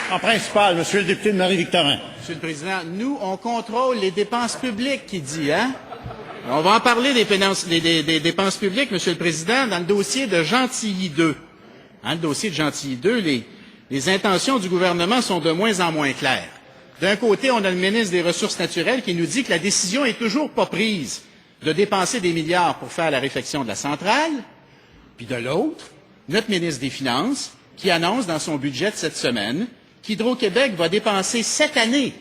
En principal, Monsieur le député de Marie-Victorin. Monsieur le Président, nous, on contrôle les dépenses publiques, qui dit, hein? On va en parler des dépenses publiques, Monsieur le Président, dans le dossier de Gentilly 2. Hein, le dossier de Gentilly 2, les intentions du gouvernement sont de moins en moins claires. D'un côté, on a le ministre des Ressources naturelles qui nous dit que la décision est toujours pas prise de dépenser des milliards pour faire la réfection de la centrale. Puis de l'autre, notre ministre des Finances qui annonce dans son budget de cette semaine qu'Hydro-Québec va dépenser cette année,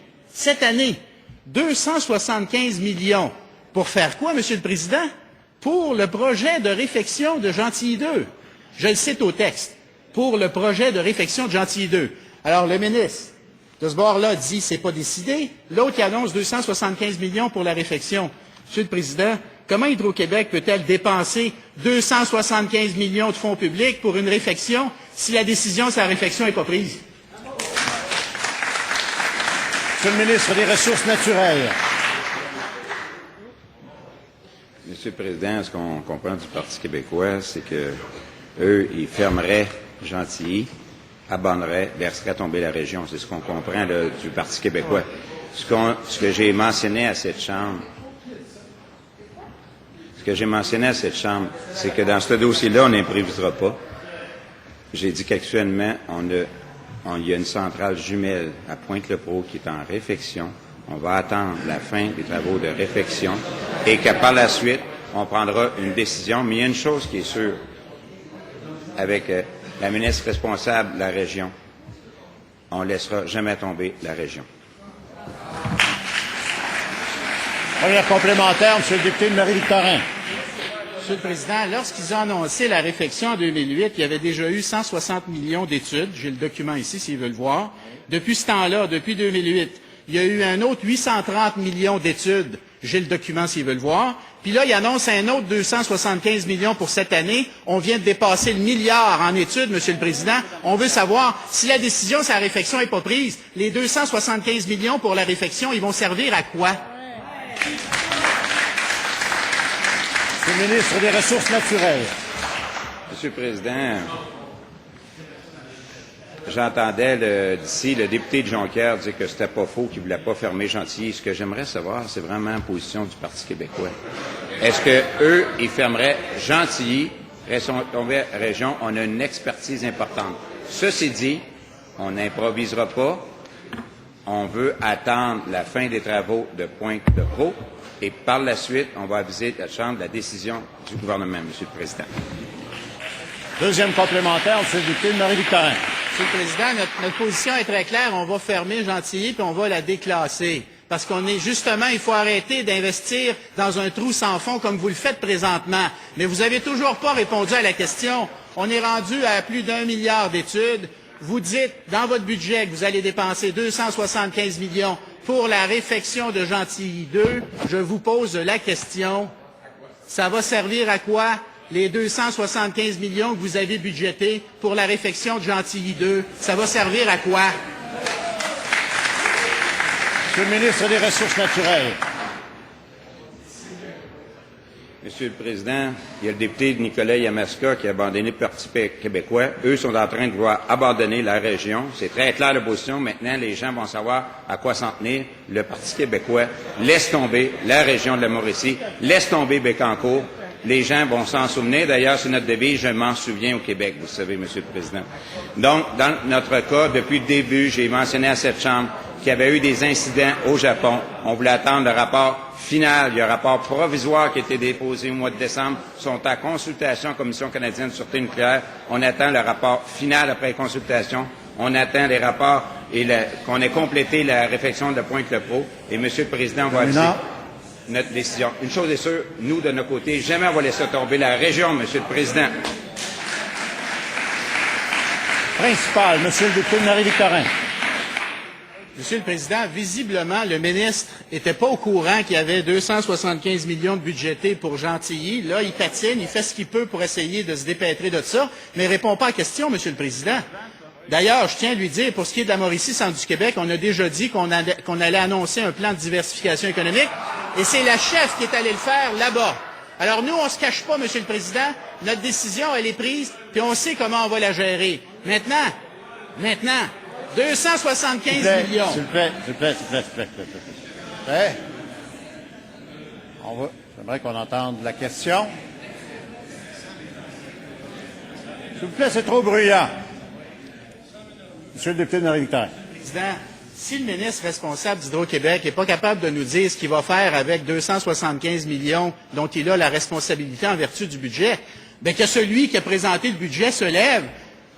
275 millions. Pour faire quoi, Monsieur le Président? Pour le projet de réfection de Gentilly 2. Je le cite au texte. Pour le projet de réfection de Gentilly 2. Alors, le ministre de ce bord-là dit c'est pas décidé. L'autre, il annonce 275 millions pour la réfection. Monsieur le Président, comment Hydro-Québec peut-elle dépenser 275 millions de fonds publics pour une réfection si la décision sur la réfection n'est pas prise? Monsieur le ministre des Ressources naturelles. Monsieur le Président, ce qu'on comprend du Parti québécois, c'est que eux, ils fermeraient Gentilly, abandonneraient, laisseraient tomber la région. C'est ce qu'on comprend là, du Parti québécois. Ce que j'ai mentionné à cette Chambre, c'est que dans ce dossier-là, on n'improvisera pas. J'ai dit qu'actuellement, il y a une centrale jumelle à Pointe-le-Trou qui est en réfection. On va attendre la fin des travaux de réfection et que par la suite, on prendra une décision. Mais il y a une chose qui est sûre avec la ministre responsable de la région. On ne laissera jamais tomber la région. Première complémentaire, Monsieur le député de Marie-Victorin. Monsieur le Président, lorsqu'ils ont annoncé la réfection en 2008, il y avait déjà eu 160 millions d'études. J'ai le document ici, s'ils veulent voir. Depuis ce temps-là, depuis 2008, il y a eu un autre 830 millions d'études. J'ai le document s'ils veulent voir. Puis là, il annonce un autre 275 millions pour cette année. On vient de dépasser le milliard en études, Monsieur le Président. On veut savoir si la décision sur la réfection n'est pas prise. Les 275 millions pour la réfection, ils vont servir à quoi? Monsieur le ministre des Ressources naturelles. Monsieur le Président, j'entendais d'ici le député de Jonquière dire que c'était pas faux, qu'il voulait pas fermer Gentilly. Ce que j'aimerais savoir, c'est vraiment la position du Parti québécois. Est-ce que eux, ils fermeraient Gentilly, région? On a une expertise importante. Ceci dit, on n'improvisera pas. On veut attendre la fin des travaux de Pointe-le-Trou et par la suite, on va aviser la Chambre de la décision du gouvernement, Monsieur le Président. Deuxième complémentaire, Monsieur le député de Marie-Victorin. Monsieur le Président, notre position est très claire. On va fermer Gentilly puis on va la déclasser. Parce qu'on est justement, il faut arrêter d'investir dans un trou sans fond comme vous le faites présentement. Mais vous avez toujours pas répondu à la question. On est rendu à plus d'1 milliard d'études. Vous dites dans votre budget que vous allez dépenser 275 millions pour la réfection de Gentilly 2. Je vous pose la question. Ça va servir à quoi? Les 275 millions que vous avez budgétés pour la réfection de Gentilly 2, ça va servir à quoi? Monsieur le ministre des Ressources naturelles. Monsieur le Président, il y a le député de Nicolas Yamaska qui a abandonné le Parti québécois. Eux sont en train de vouloir abandonner la région. C'est très clair l'opposition. Maintenant, les gens vont savoir à quoi s'en tenir. Le Parti québécois laisse tomber la région de la Mauricie, laisse tomber Bécancour. Les gens vont s'en souvenir. D'ailleurs, c'est notre devise, je m'en souviens au Québec, vous savez, Monsieur le Président. Donc, dans notre cas, depuis le début, j'ai mentionné à cette Chambre qu'il y avait eu des incidents au Japon. On voulait attendre le rapport final. Il y a un rapport provisoire qui a été déposé au mois de décembre. Ils sont en consultation en Commission canadienne de sûreté nucléaire. On attend le rapport final après consultation. On attend les rapports et qu'on ait complété la réflexion de Pointe-le-Trou. Et Monsieur le Président, on va aviser notre décision. Une chose est sûre, nous, de notre côté, jamais on va laisser tomber la région, Monsieur le Président. Principal, Monsieur le député de Marie-Victorin. Monsieur le Président, visiblement, le ministre n'était pas au courant qu'il y avait 275 millions de budgétés pour Gentilly. Là, il patine, il fait ce qu'il peut pour essayer de se dépêtrer de ça, mais il ne répond pas à la question, Monsieur le Président. D'ailleurs, je tiens à lui dire, pour ce qui est de la Mauricie, centre du Québec, on a déjà dit qu'on allait annoncer un plan de diversification économique, et c'est la chef qui est allée le faire là-bas. Alors nous, on ne se cache pas, Monsieur le Président, notre décision, elle est prise, puis on sait comment on va la gérer. Maintenant, 275 millions. S'il vous plaît. J'aimerais qu'on entende la question. S'il vous plaît, c'est trop bruyant. Monsieur le député de Marie-Victorin. Président, si le ministre responsable d'Hydro-Québec n'est pas capable de nous dire ce qu'il va faire avec 275 millions dont il a la responsabilité en vertu du budget, bien que celui qui a présenté le budget se lève.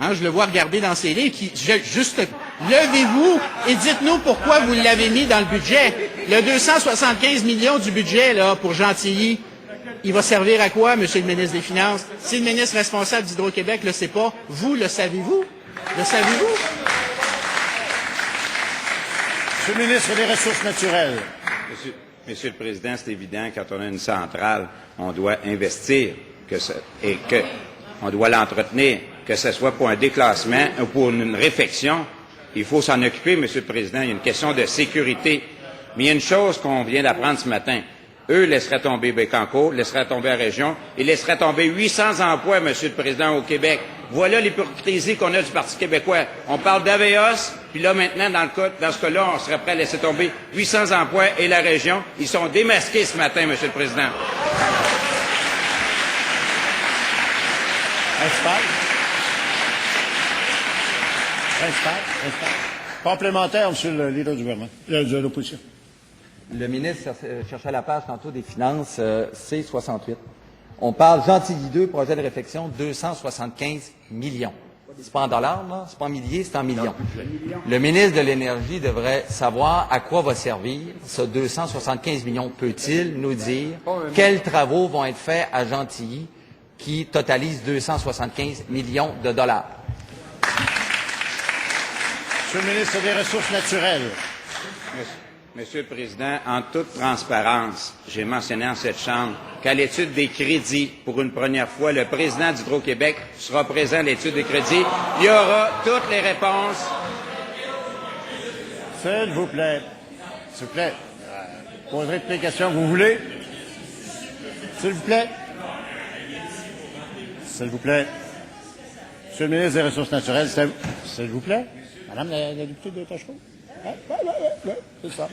Hein, je le vois regarder dans ses livres. Juste, levez-vous et dites-nous pourquoi vous l'avez mis dans le budget. Le 275 millions du budget là pour Gentilly, il va servir à quoi, Monsieur le ministre des Finances? Si le ministre responsable d'Hydro-Québec ne le sait pas, vous le savez-vous? Le savez-vous? Monsieur le ministre des Ressources naturelles. Monsieur le Président, c'est évident, quand on a une centrale, on doit investir on doit l'entretenir, que ce soit pour un déclassement ou pour une réfection. Il faut s'en occuper, Monsieur le Président. Il y a une question de sécurité. Mais il y a une chose qu'on vient d'apprendre ce matin. Eux laisseraient tomber Bécancour, laisseraient tomber la région, et laisseraient tomber 800 emplois, Monsieur le Président, au Québec. Voilà l'hypocrisie qu'on a du Parti québécois. On parle d'Aveos, puis là, maintenant, dans ce cas-là, on serait prêt à laisser tomber 800 emplois et la région. Ils sont démasqués ce matin, Monsieur le Président. Principal. Complémentaire, Monsieur le leader du gouvernement, de l'opposition. Le ministre cherchait la page tantôt des finances, C68. On parle Gentilly 2, projet de réfection, 275 millions. C'est pas en dollars, là, c'est pas en milliers, c'est en millions. Le ministre de l'Énergie devrait savoir à quoi va servir ce 275 millions. Peut-il nous dire quels travaux vont être faits à Gentilly qui totalisent 275 millions de dollars? Monsieur le ministre des Ressources naturelles. Monsieur le Président, en toute transparence, j'ai mentionné en cette Chambre qu'à l'étude des crédits, pour une première fois, le président d'Hydro-Québec sera présent à l'étude des crédits. Il y aura toutes les réponses. S'il vous plaît. Poserez toutes les questions que vous voulez. S'il vous plaît. Monsieur le ministre des Ressources naturelles, s'il vous plaît. Madame la députée de Tachereau. C'est ça.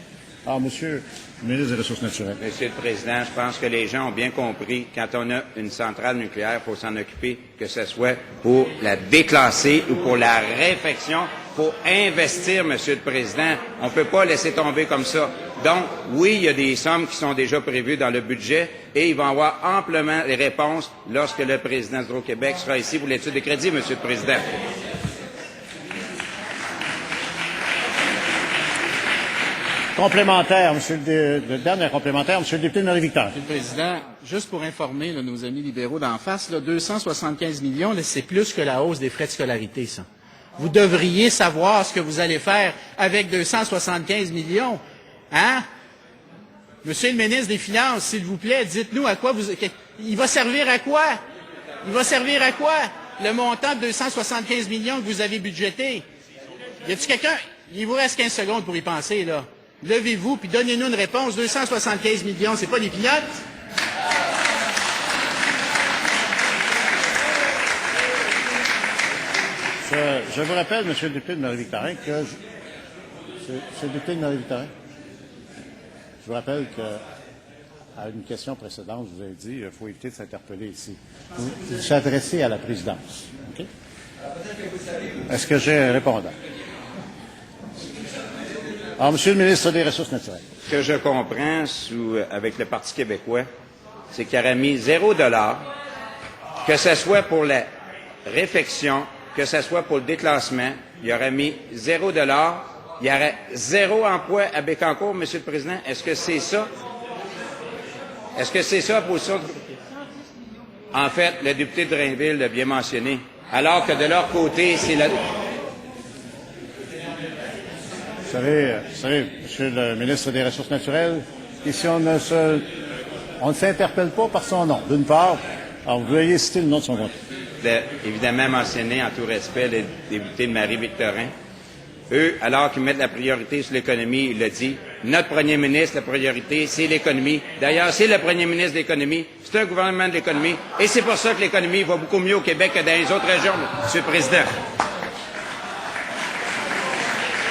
Alors, Monsieur le ministre des Ressources naturelles. Monsieur le Président, je pense que les gens ont bien compris, quand on a une centrale nucléaire, il faut s'en occuper, que ce soit pour la déclasser ou pour la réfection. Il faut investir, Monsieur le Président. On ne peut pas laisser tomber comme ça. Donc, oui, il y a des sommes qui sont déjà prévues dans le budget et il va y avoir amplement les réponses lorsque le président d'Hydro-Québec sera ici pour l'étude des crédits, Monsieur le Président. Complémentaire, le dernier complémentaire, Monsieur le député de Marie-Victorin. Monsieur le Président, juste pour informer là, nos amis libéraux d'en face, là, 275 millions, là, c'est plus que la hausse des frais de scolarité, ça. Vous devriez savoir ce que vous allez faire avec 275 millions. Hein? Monsieur le ministre des Finances, s'il vous plaît, dites-nous à quoi il va servir à quoi? Il va servir à quoi? Le montant de 275 millions que vous avez budgété. Y a-t-il quelqu'un? Il vous reste 15 secondes pour y penser, là. Levez-vous, puis donnez-nous une réponse. 275 millions, c'est pas des pinottes? Je vous rappelle, Monsieur le député de Marie-Victorin, que c'est le député de Marie-Victorin. Je vous rappelle qu'à une question précédente, je vous ai dit qu'il faut éviter de s'interpeller ici. Vous s'adressez à la présidence. Okay? Est-ce que j'ai un répondant? Alors, Monsieur le ministre des Ressources naturelles. Ce que je comprends avec le Parti québécois, c'est qu'il aurait mis $0, que ce soit pour la réfection, que ce soit pour le déclassement, il aurait mis $0. Il y aurait 0 emploi à Bécancour, Monsieur le Président. Est-ce que c'est ça? Est-ce que c'est ça la position? En fait, le député de Drainville l'a bien mentionné. Alors que de leur côté, c'est la... Vous savez, Monsieur le ministre des Ressources naturelles, ici on ne s'interpelle pas par son nom, d'une part. Alors, vous veuillez citer le nom de son compte. Évidemment mentionné en tout respect le député de Marie-Victorin. Eux, alors qu'ils mettent la priorité sur l'économie, il l'a dit, notre premier ministre, la priorité, c'est l'économie. D'ailleurs, c'est le premier ministre de l'économie, c'est un gouvernement de l'économie, et c'est pour ça que l'économie va beaucoup mieux au Québec que dans les autres régions, Monsieur le Président.